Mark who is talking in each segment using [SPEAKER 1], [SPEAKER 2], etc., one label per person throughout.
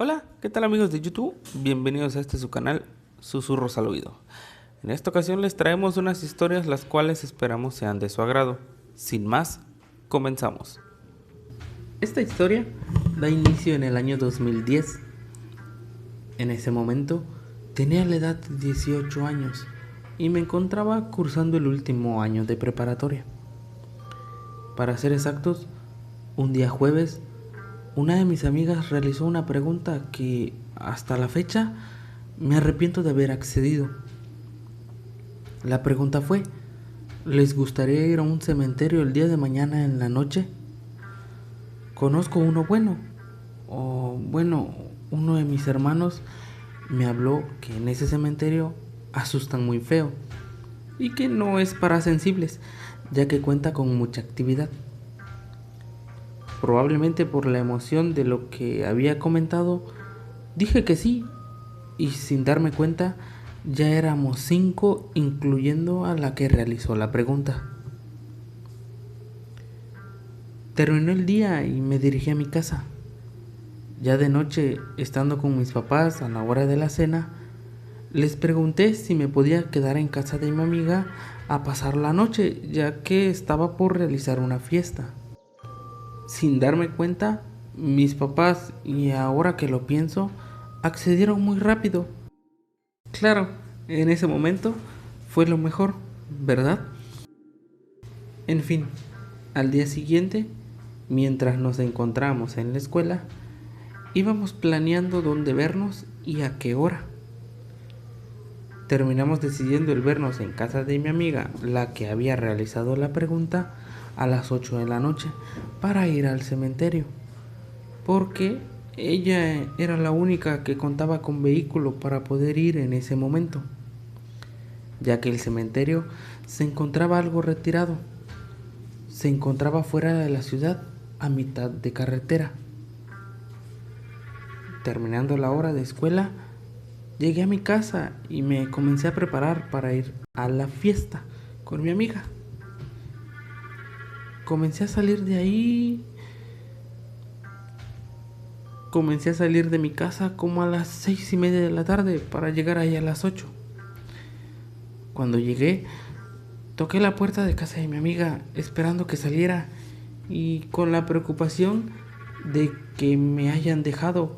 [SPEAKER 1] Hola, ¿qué tal amigos de YouTube? Bienvenidos a su canal Susurros al Oído. En esta ocasión les traemos unas historias las cuales esperamos sean de su agrado. Sin más, comenzamos. Esta historia da inicio en el año 2010. En ese momento tenía la edad de 18 años y me encontraba cursando el último año de preparatoria. Para ser exactos, un día jueves, una de mis amigas realizó una pregunta que hasta la fecha me arrepiento de haber accedido. La pregunta fue: ¿les gustaría ir a un cementerio el día de mañana en la noche? Conozco uno bueno, uno de mis hermanos me habló que en ese cementerio asustan muy feo y que no es para sensibles, ya que cuenta con mucha actividad. Probablemente por la emoción de lo que había comentado, dije que sí, y sin darme cuenta ya éramos 5, incluyendo a la que realizó la pregunta. Terminó el día y me dirigí a mi casa. Ya de noche, estando con mis papás a la hora de la cena, les pregunté si me podía quedar en casa de mi amiga a pasar la noche, ya que estaba por realizar una fiesta. Sin darme cuenta, mis papás, y ahora que lo pienso, accedieron muy rápido. Claro, en ese momento fue lo mejor, ¿verdad? En fin, al día siguiente, mientras nos encontramos en la escuela, íbamos planeando dónde vernos y a qué hora. Terminamos decidiendo el vernos en casa de mi amiga, la que había realizado la pregunta, a las 8 de la noche para ir al cementerio, porque ella era la única que contaba con vehículo para poder ir en ese momento, ya que el cementerio se encontraba algo retirado. Se encontraba fuera de la ciudad, a mitad de carretera. Terminando la hora de escuela, llegué a mi casa y me comencé a preparar para ir a la fiesta con mi amiga. Comencé a salir de ahí, comencé a salir de mi casa como a las 6:30 de la tarde para llegar ahí a las 8. Cuando llegué, toqué la puerta de casa de mi amiga esperando que saliera y con la preocupación de que me hayan dejado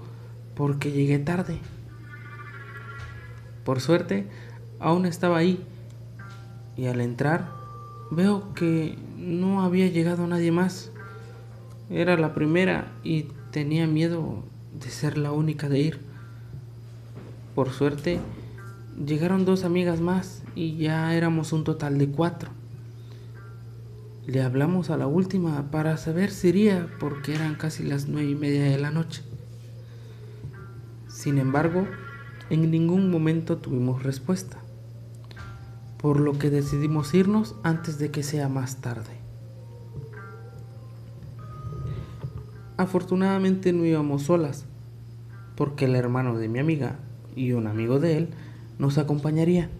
[SPEAKER 1] porque llegué tarde. Por suerte, aún estaba ahí y al entrar veo que no había llegado nadie más. Era la primera y tenía miedo de ser la única de ir. Por suerte, llegaron 2 amigas más y ya éramos un total de 4. Le hablamos a la última para saber si iría porque eran casi las 9:30 de la noche. Sin embargo, en ningún momento tuvimos respuesta, por lo que decidimos irnos antes de que sea más tarde. Afortunadamente no íbamos solas, porque el hermano de mi amiga y un amigo de él nos acompañaría,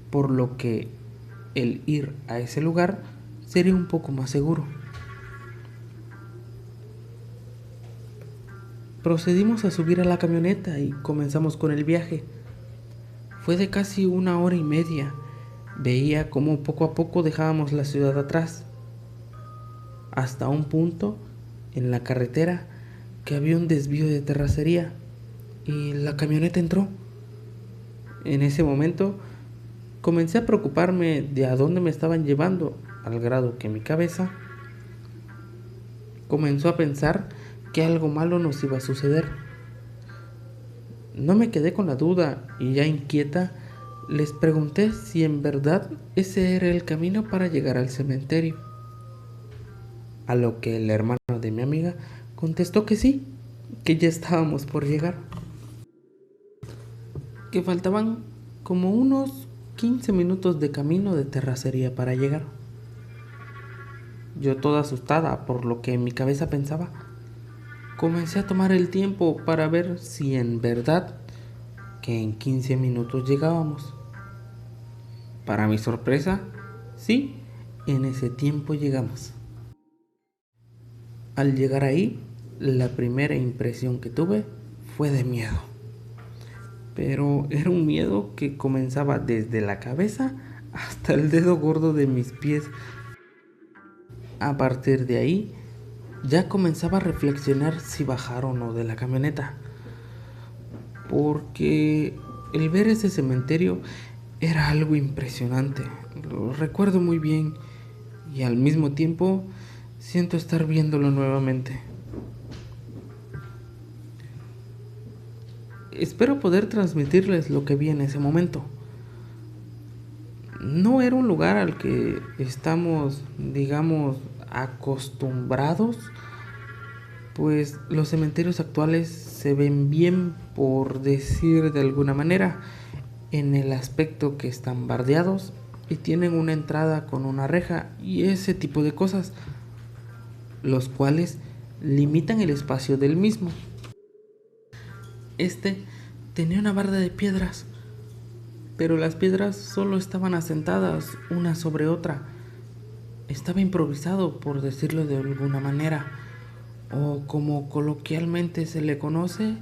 [SPEAKER 1] por lo que el ir a ese lugar sería un poco más seguro. Procedimos a subir a la camioneta y comenzamos con el viaje. Fue de casi 1 hora y media. Veía cómo poco a poco dejábamos la ciudad atrás, hasta un punto en la carretera que había un desvío de terracería y la camioneta entró. En ese momento comencé a preocuparme de a dónde me estaban llevando, al grado que mi cabeza comenzó a pensar que algo malo nos iba a suceder. No me quedé con la duda y ya inquieta les pregunté si en verdad ese era el camino para llegar al cementerio, a lo que el hermano de mi amiga contestó que sí, que ya estábamos por llegar, que faltaban como unos 15 minutos de camino de terracería para llegar. Yo, toda asustada por lo que en mi cabeza pensaba, comencé a tomar el tiempo para ver si en verdad que en 15 minutos llegábamos. Para mi sorpresa, sí, en ese tiempo llegamos. Al llegar ahí, La primera impresión que tuve fue de miedo, pero era un miedo que comenzaba desde la cabeza hasta el dedo gordo de mis pies. A partir de ahí, ya comenzaba a reflexionar si bajar o no de la camioneta, porque el ver ese cementerio era algo impresionante. Lo recuerdo muy bien y al mismo tiempo siento estar viéndolo nuevamente. Espero poder transmitirles lo que vi en ese momento. No era un lugar al que estamos, digamos, acostumbrados, pues los cementerios actuales se ven bien, por decir de alguna manera, en el aspecto que están bardeados y tienen una entrada con una reja y ese tipo de cosas, los cuales limitan el espacio del mismo. Este tenía una barda de piedras, pero las piedras solo estaban asentadas una sobre otra. Estaba improvisado, por decirlo de alguna manera, o como coloquialmente se le conoce,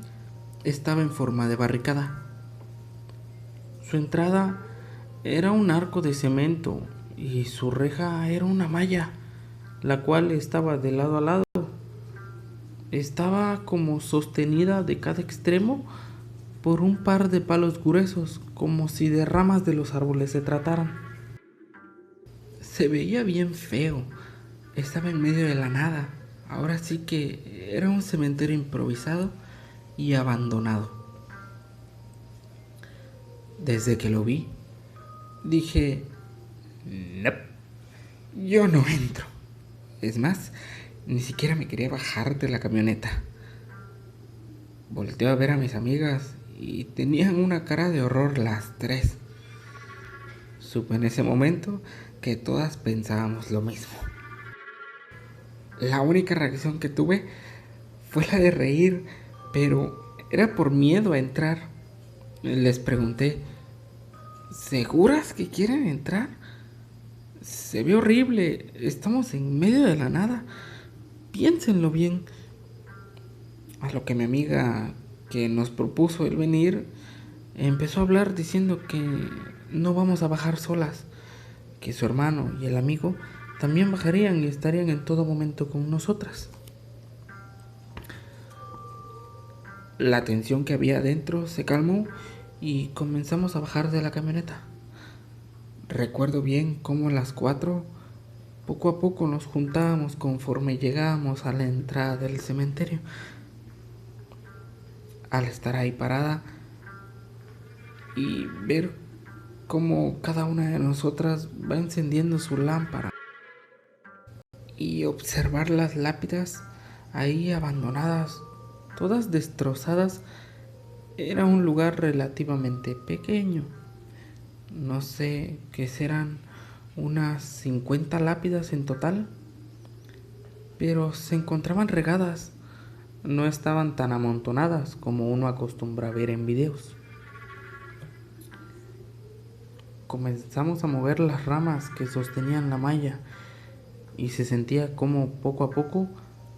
[SPEAKER 1] estaba en forma de barricada. Su entrada era un arco de cemento y su reja era una malla, la cual estaba de lado a lado. Estaba como sostenida de cada extremo por un par de palos gruesos, como si de ramas de los árboles se trataran. Se veía bien feo, estaba en medio de la nada. Ahora sí que era un cementerio improvisado y abandonado. Desde que lo vi, dije, no, yo no entro. Es más, ni siquiera me quería bajar de la camioneta. Volteo a ver a mis amigas y tenían una cara de horror las tres. Supe en ese momento que todas pensábamos lo mismo. La única reacción que tuve fue la de reír, pero era por miedo a entrar. Les pregunté, ¿seguras que quieren entrar? Se ve horrible, estamos en medio de la nada. Piénsenlo bien. A lo que mi amiga, que nos propuso el venir, empezó a hablar diciendo que no vamos a bajar solas, que su hermano y el amigo también bajarían y estarían en todo momento con nosotras. La tensión que había adentro se calmó y comenzamos a bajar de la camioneta. Recuerdo bien cómo a las 4, poco a poco nos juntábamos conforme llegábamos a la entrada del cementerio. Al estar ahí parada y ver cómo cada una de nosotras va encendiendo su lámpara y observar las lápidas ahí abandonadas, todas destrozadas, era un lugar relativamente pequeño. No sé qué serán, unas 50 lápidas en total, pero se encontraban regadas, no estaban tan amontonadas como uno acostumbra ver en videos. Comenzamos a mover las ramas que sostenían la malla y se sentía como poco a poco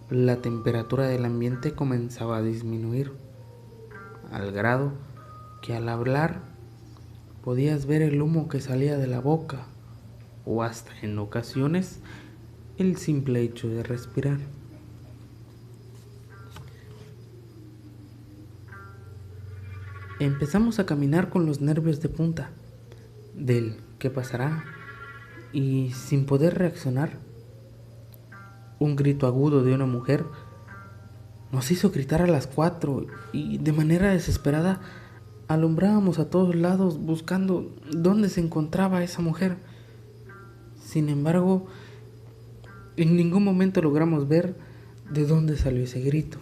[SPEAKER 1] la temperatura del ambiente comenzaba a disminuir, al grado que al hablar podías ver el humo que salía de la boca o hasta en ocasiones el simple hecho de respirar. Empezamos a caminar con los nervios de punta del ¿qué pasará? Y sin poder reaccionar, un grito agudo de una mujer nos hizo gritar a las 4 y de manera desesperada alumbrábamos a todos lados buscando dónde se encontraba esa mujer. Sin embargo, en ningún momento logramos ver de dónde salió ese grito.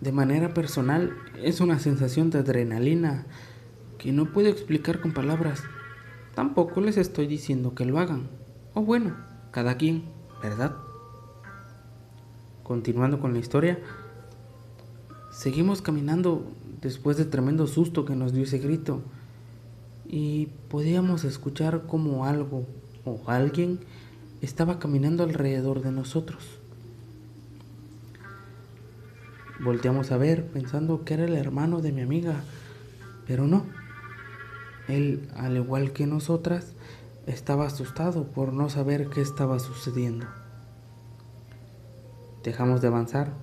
[SPEAKER 1] De manera personal, es una sensación de adrenalina que no puedo explicar con palabras. Tampoco les estoy diciendo que lo hagan. O bueno, cada quien, ¿verdad? Continuando con la historia, seguimos caminando después del tremendo susto que nos dio ese grito y podíamos escuchar como algo o alguien estaba caminando alrededor de nosotros. Volteamos a ver pensando que era el hermano de mi amiga, pero no. Él, al igual que nosotras, estaba asustado por no saber qué estaba sucediendo. Dejamos de avanzar,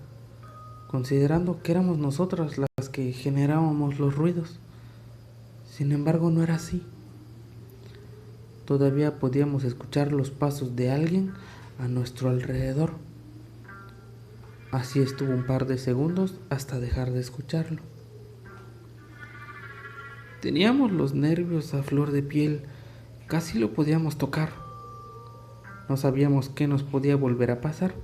[SPEAKER 1] considerando que éramos nosotras las que generábamos los ruidos. Sin embargo, no era así. Todavía podíamos escuchar los pasos de alguien a nuestro alrededor. Así estuvo un par de segundos hasta dejar de escucharlo. Teníamos los nervios a flor de piel, casi lo podíamos tocar. No sabíamos qué nos podía volver a pasar.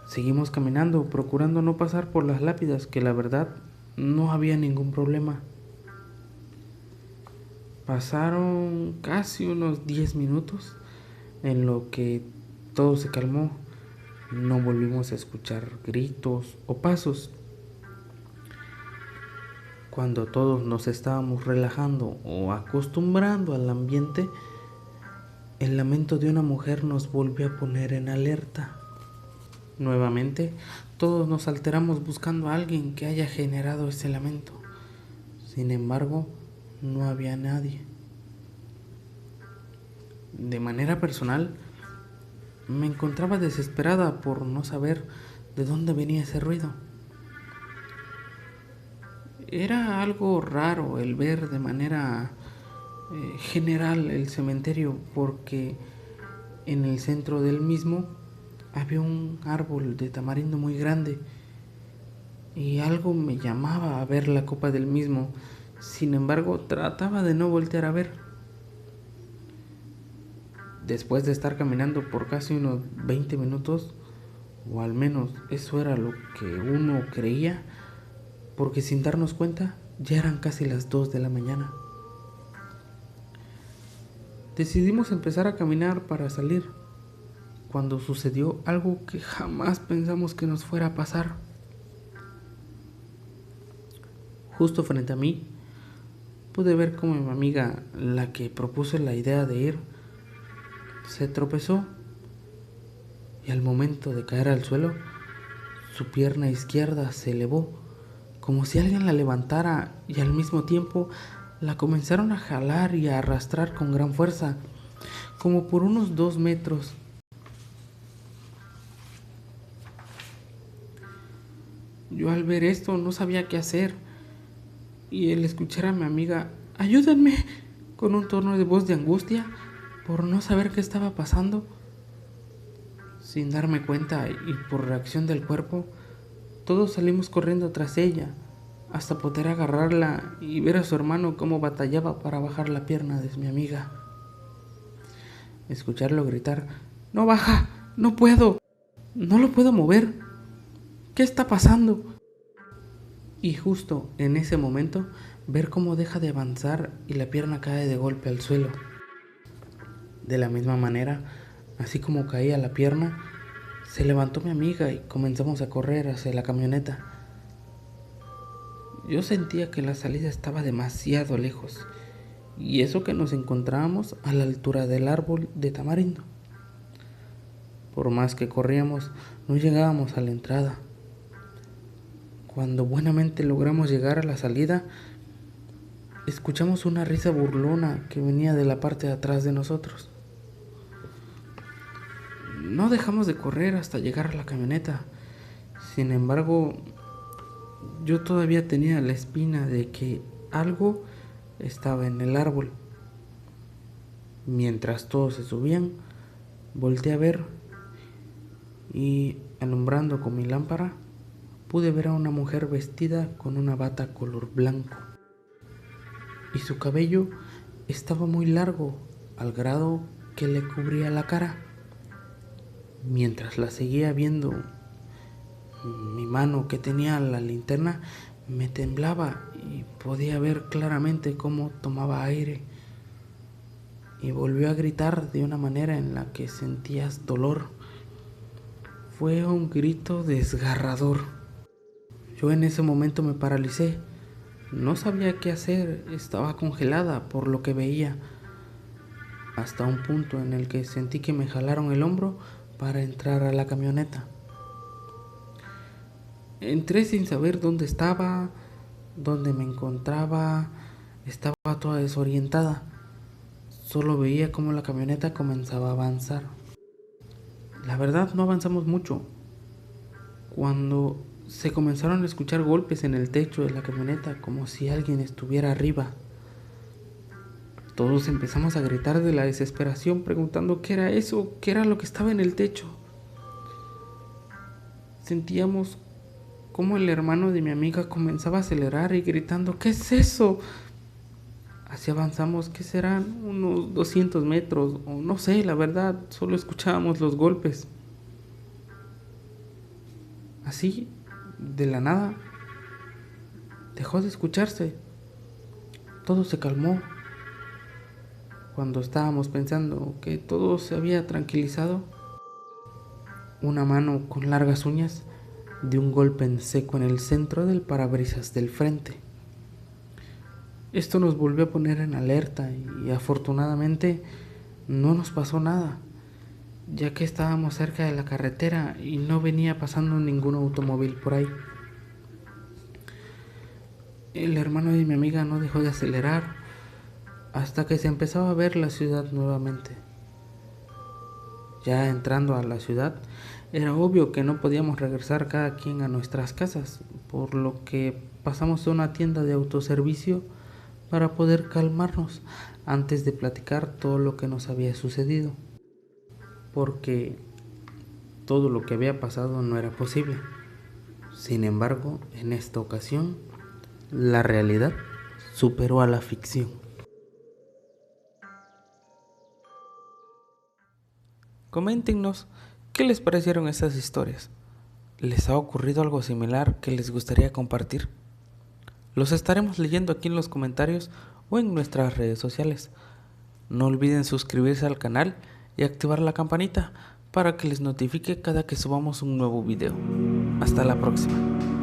[SPEAKER 1] Seguimos caminando, procurando no pasar por las lápidas, que la verdad no había ningún problema. Pasaron casi unos 10 minutos en lo que todo se calmó. No volvimos a escuchar gritos o pasos. Cuando todos nos estábamos relajando o acostumbrando al ambiente, el lamento de una mujer nos volvió a poner en alerta. Nuevamente, todos nos alteramos buscando a alguien que haya generado ese lamento. Sin embargo, no había nadie. De manera personal, me encontraba desesperada por no saber de dónde venía ese ruido. Era algo raro el ver de manera general el cementerio, porque en el centro del mismo había un árbol de tamarindo muy grande y algo me llamaba a ver la copa del mismo. Sin embargo, trataba de no voltear a ver. Después de estar caminando por casi unos 20 minutos, o al menos eso era lo que uno creía, porque sin darnos cuenta ya eran casi las 2 de la mañana. Decidimos empezar a caminar para salir, cuando sucedió algo que jamás pensamos que nos fuera a pasar. Justo frente a mí, pude ver cómo mi amiga, la que propuso la idea de ir, se tropezó y al momento de caer al suelo, su pierna izquierda se elevó, como si alguien la levantara, y al mismo tiempo la comenzaron a jalar y a arrastrar con gran fuerza, como por unos 2 metros. Yo al ver esto no sabía qué hacer, y el escuchar a mi amiga "ayúdenme" con un tono de voz de angustia por no saber qué estaba pasando, sin darme cuenta y por reacción del cuerpo, todos salimos corriendo tras ella hasta poder agarrarla y ver a su hermano cómo batallaba para bajar la pierna de mi amiga. Escucharlo gritar "no baja, no puedo, no lo puedo mover, ¿qué está pasando?". Y justo en ese momento ver cómo deja de avanzar y la pierna cae de golpe al suelo. De la misma manera, así como caía la pierna, se levantó mi amiga y comenzamos a correr hacia la camioneta. Yo sentía que la salida estaba demasiado lejos, y eso que nos encontrábamos a la altura del árbol de tamarindo. Por más que corríamos, no llegábamos a la entrada. Cuando buenamente logramos llegar a la salida, escuchamos una risa burlona que venía de la parte de atrás de nosotros. No dejamos de correr hasta llegar a la camioneta. Sin embargo, yo todavía tenía la espina de que algo estaba en el árbol. Mientras todos se subían, volteé a ver y, alumbrando con mi lámpara, pude ver a una mujer vestida con una bata color blanco. Y su cabello estaba muy largo, al grado que le cubría la cara. Mientras la seguía viendo, mi mano que tenía la linterna me temblaba y podía ver claramente cómo tomaba aire. Y volvió a gritar de una manera en la que sentías dolor. Fue un grito desgarrador. Yo en ese momento me paralicé. No sabía qué hacer, estaba congelada por lo que veía, hasta un punto en el que sentí que me jalaron el hombro para entrar a la camioneta. Entré sin saber dónde estaba, dónde me encontraba. Estaba toda desorientada. Solo veía cómo la camioneta comenzaba a avanzar. La verdad, no avanzamos mucho. Cuando se comenzaron a escuchar golpes en el techo de la camioneta, como si alguien estuviera arriba. Todos empezamos a gritar de la desesperación, preguntando qué era eso, qué era lo que estaba en el techo. Sentíamos cómo el hermano de mi amiga comenzaba a acelerar y gritando, ¿qué es eso? Así avanzamos, ¿qué serán? Unos 200 metros, o no sé, la verdad, solo escuchábamos los golpes. Así, de la nada, dejó de escucharse. Todo se calmó. Cuando estábamos pensando que todo se había tranquilizado, una mano con largas uñas dio un golpe en seco en el centro del parabrisas del frente. Esto nos volvió a poner en alerta y afortunadamente no nos pasó nada, ya que estábamos cerca de la carretera y no venía pasando ningún automóvil por ahí. El hermano de mi amiga no dejó de acelerar hasta que se empezaba a ver la ciudad nuevamente. Ya entrando a la ciudad, era obvio que no podíamos regresar cada quien a nuestras casas, por lo que pasamos a una tienda de autoservicio para poder calmarnos antes de platicar todo lo que nos había sucedido, porque todo lo que había pasado no era posible. Sin embargo, en esta ocasión, la realidad superó a la ficción. Coméntenos qué les parecieron estas historias. ¿Les ha ocurrido algo similar que les gustaría compartir? Los estaremos leyendo aquí en los comentarios o en nuestras redes sociales. No olviden suscribirse al canal y activar la campanita para que les notifique cada que subamos un nuevo video. Hasta la próxima.